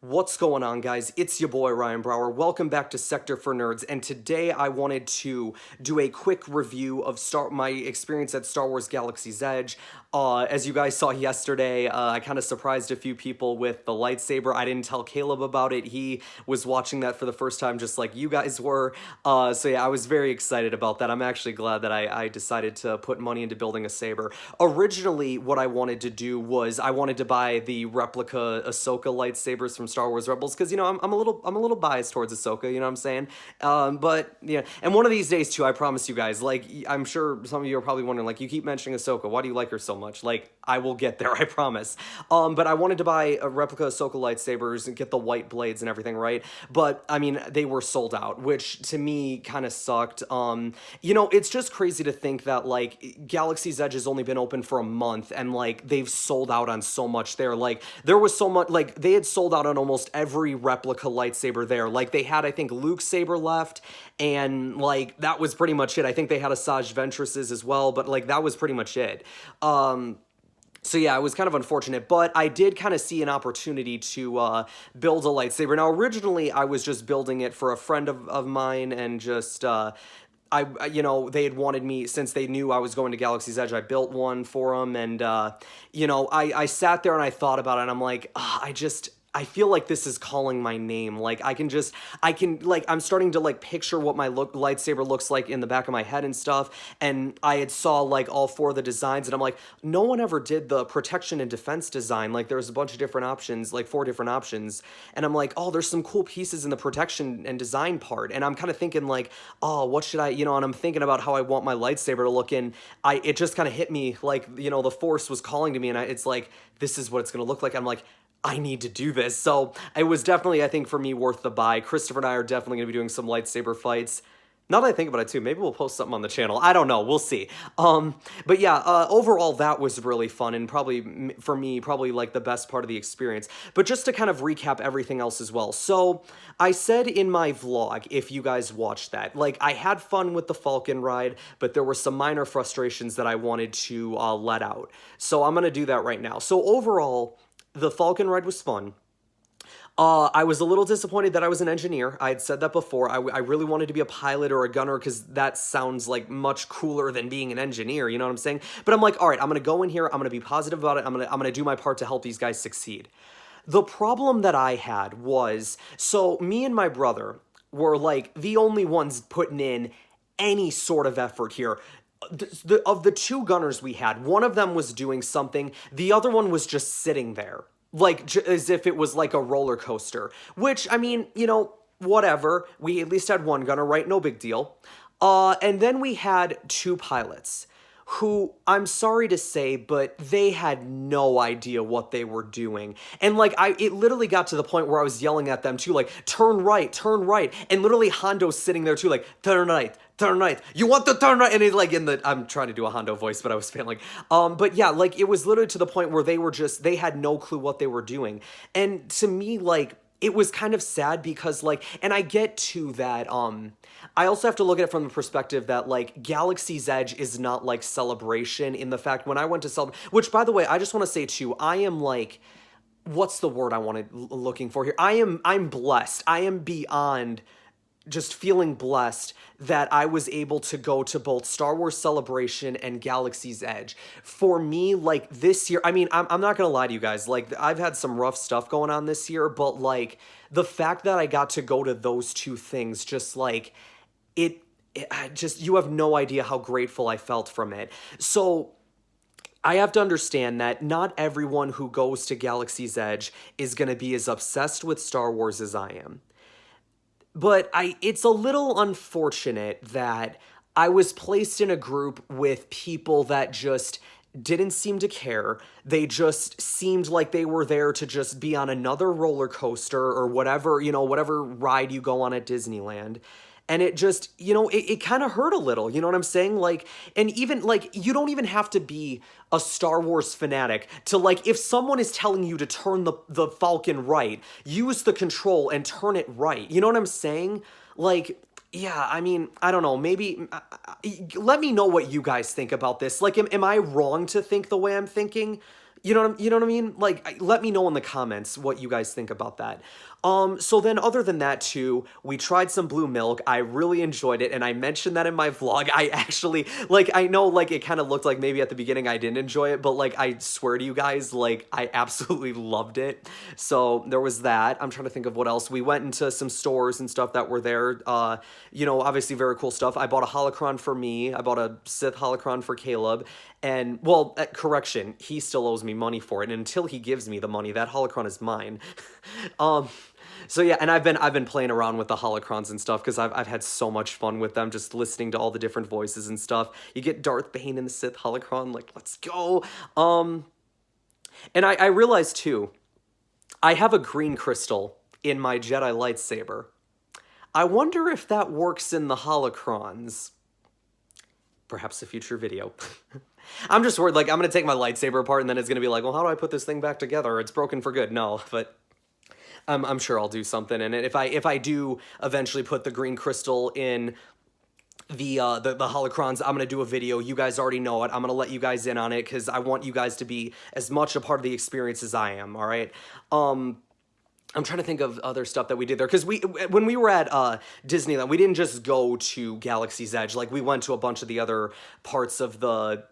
What's going on, guys? It's your boy Ryan Brower. Welcome back to Sector for Nerds, and today I wanted to do a quick review of my experience at Star Wars Galaxy's Edge. As you guys saw yesterday, I kind of surprised a few people with the lightsaber. I didn't tell Caleb about it. He was watching that for the first time, just like you guys were. So yeah, I was very excited about that. I'm actually glad that I decided to put money into building a saber. Originally, what I wanted to do was I wanted to buy the replica Ahsoka lightsabers from Star Wars Rebels, because I'm a little biased towards Ahsoka, you know what I'm saying? But yeah, and one of these days too, I promise you guys, like, I'm sure some of you are probably wondering, like, you keep mentioning Ahsoka, why do you like her so much? Like, I will get there, I promise. But I wanted to buy a replica Ahsoka lightsabers and get the white blades and everything, right? But I mean, they were sold out, which to me kind of sucked. It's just crazy to think that, like, Galaxy's Edge has only been open for a month and, like, they've sold out on so much there. Like, there was so much, like, they had sold out on almost every replica lightsaber there. Like, they had, I think, Luke's saber left, and, like, that was pretty much it. I think they had Asajj Ventress's as well, but, like, that was pretty much it. So yeah, it was kind of unfortunate, but I did kind of see an opportunity to build a lightsaber. Now, originally, I was just building it for a friend of mine, and just, they had wanted me, since they knew I was going to Galaxy's Edge, I built one for them, and, I sat there and I thought about it, and I'm like, I feel like this is calling my name. Like, I'm starting to, like, picture what my lightsaber looks like in the back of my head and stuff, and I had saw, like, all four of the designs, and I'm like, no one ever did the protection and defense design. Like, there's a bunch of different options, like, 4 different options, and I'm like, oh, there's some cool pieces in the protection and design part, and I'm kind of thinking, like, oh, what should I, and I'm thinking about how I want my lightsaber to look, and it just kind of hit me, like, the Force was calling to me, and it's like, this is what it's going to look like. I'm like, I need to do this. So it was definitely, I think, for me, worth the buy. Christopher and I are definitely going to be doing some lightsaber fights. Now that I think about it too, maybe we'll post something on the channel. I don't know. We'll see. But yeah, overall, that was really fun, and probably, for me, probably like the best part of the experience. But just to kind of recap everything else as well. So I said in my vlog, if you guys watched that, like, I had fun with the Falcon ride, but there were some minor frustrations that I wanted to let out. So I'm going to do that right now. So overall, the Falcon ride was fun. I was a little disappointed that I was an engineer. I had said that before. I really wanted to be a pilot or a gunner, because that sounds like much cooler than being an engineer, you know what I'm saying? But I'm like, all right, I'm gonna go in here, I'm gonna be positive about it, I'm gonna do my part to help these guys succeed. The problem that I had was, so me and my brother were, like, the only ones putting in any sort of effort here. Of the 2 gunners we had, one of them was doing something, the other one was just sitting there, like, as if it was like a roller coaster, which, I mean, whatever. We at least had one gunner, right? No big deal. And then we had 2 pilots who, I'm sorry to say, but they had no idea what they were doing. And, like, it literally got to the point where I was yelling at them too, like, turn right, and literally Hondo's sitting there too, like, turn right, you want to turn right, and he's like, I'm trying to do a Hondo voice, but I was failing. But yeah, like, it was literally to the point where they had no clue what they were doing. And to me, like, it was kind of sad, because, like, and I get to that, I also have to look at it from the perspective that, like, Galaxy's Edge is not like Celebration, in the fact, when I went to which, by the way, I just want to say too, I am, like, what's the word I wanted looking for here? I'm blessed. I am beyond just feeling blessed that I was able to go to both Star Wars Celebration and Galaxy's Edge. For me, like, this year, I mean, I'm not gonna lie to you guys, like, I've had some rough stuff going on this year, but, like, the fact that I got to go to those 2 things, just, like, you have no idea how grateful I felt from it. So I have to understand that not everyone who goes to Galaxy's Edge is going to be as obsessed with Star Wars as I am. But it's a little unfortunate that I was placed in a group with people that just didn't seem to care. They just seemed like they were there to just be on another roller coaster or whatever, whatever ride you go on at Disneyland. And it just, it kind of hurt a little, you know what I'm saying? Like, and even, like, you don't even have to be a Star Wars fanatic to, like, if someone is telling you to turn the Falcon right, use the control and turn it right. You know what I'm saying? Like, yeah, I mean, I don't know, maybe, let me know what you guys think about this. Like, am I wrong to think the way I'm thinking? You know what I mean? Like, let me know in the comments what you guys think about that. So then other than that too, we tried some blue milk. I really enjoyed it, and I mentioned that in my vlog. I actually, like, I know, like, it kind of looked like maybe at the beginning I didn't enjoy it, but, like, I swear to you guys, like, I absolutely loved it. So there was that. I'm trying to think of what else. We went into some stores and stuff that were there. You know, obviously very cool stuff. I bought a holocron for me. I bought a Sith holocron for Caleb. And, well, correction, he still owes me money for it, and until he gives me the money, that holocron is mine. So yeah, and I've been playing around with the holocrons and stuff because I've had so much fun with them, just listening to all the different voices and stuff. You get Darth Bane in the Sith holocron, like, let's go. And I realized too, I have a green crystal in my Jedi lightsaber. I wonder if that works in the holocrons. Perhaps a future video. I'm just worried, like, I'm gonna take my lightsaber apart and then it's gonna be like, well, how do I put this thing back together? It's broken for good. No, but I'm sure I'll do something. And if I do eventually put the green crystal in the holocrons, I'm gonna do a video. You guys already know it. I'm gonna let you guys in on it because I want you guys to be as much a part of the experience as I am. All right. I'm trying to think of other stuff that we did there, because when we were at Disneyland, we didn't just go to Galaxy's Edge. Like, we went to a bunch of the other parts of the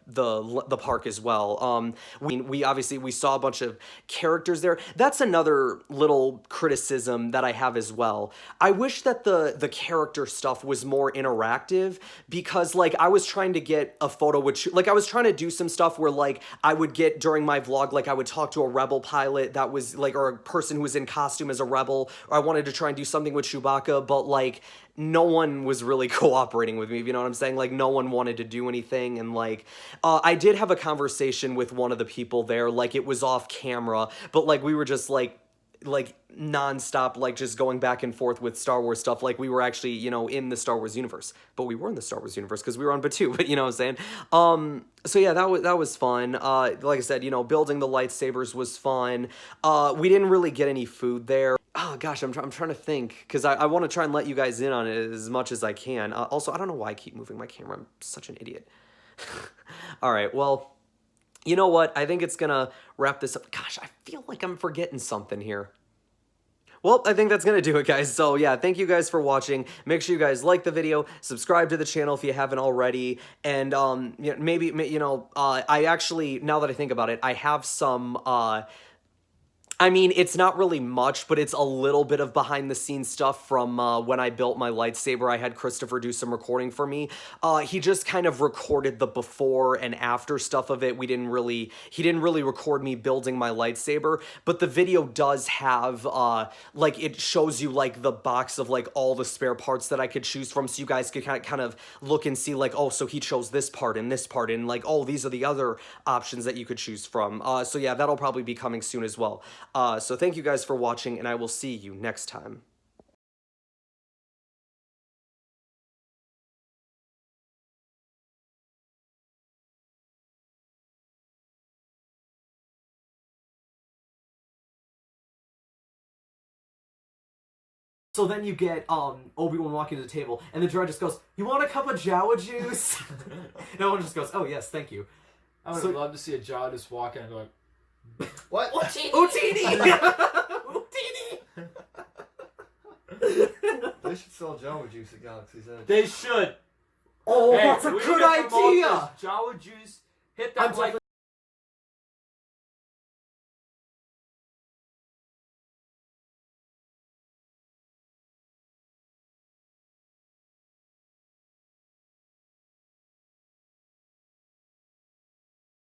park as well. We obviously, we saw a bunch of characters there. That's another little criticism that I have as well. I wish that the character stuff was more interactive, because, like, I was trying to get a photo with, like, I was trying to do some stuff where, like, I would get during my vlog, like, I would talk to a rebel pilot that was like, or a person who was in costume as a rebel, or I wanted to try and do something with Chewbacca, but, like, no one was really cooperating with me, you know what I'm saying? Like, no one wanted to do anything, and, like, I did have a conversation with one of the people there, like, it was off camera, but, like, we were just, like nonstop, like, just going back and forth with Star Wars stuff, like we were actually, you know, in the Star Wars universe, but we were in the Star Wars universe because we were on Batuu, but you know what I'm saying? So yeah, that was fun. Like I said, you know, building the lightsabers was fun. We didn't really get any food there. Oh gosh, I'm trying to think, because I want to try and let you guys in on it as much as I can. Also, I don't know why I keep moving my camera. I'm such an idiot. All right, well, you know what? I think it's gonna wrap this up. Gosh, I feel like I'm forgetting something here. Well, I think that's gonna do it, guys. So yeah, thank you guys for watching. Make sure you guys like the video, subscribe to the channel if you haven't already, and you know, maybe, you know, I actually, now that I think about it, I have some I mean, it's not really much, but it's a little bit of behind-the-scenes stuff from when I built my lightsaber. I had Christopher do some recording for me. He just kind of recorded the before and after stuff of it. He didn't really record me building my lightsaber, but the video does have, like, it shows you, like, the box of, like, all the spare parts that I could choose from, so you guys could kind of look and see, like, oh, so he chose this part, and, like, oh, these are the other options that you could choose from. So yeah, that'll probably be coming soon as well. So thank you guys for watching, and I will see you next time. So then you get Obi-Wan walking to the table, and the droid just goes, "You want a cup of JAWA juice?" No one just goes, "Oh yes, thank you." I would love to see a Jawa just walk in and going, What? Utini! They should sell JAWA juice at Galaxy's Edge. they should. Oh, Hey, that's a we good need to promote idea! this Jawa juice. Hit that like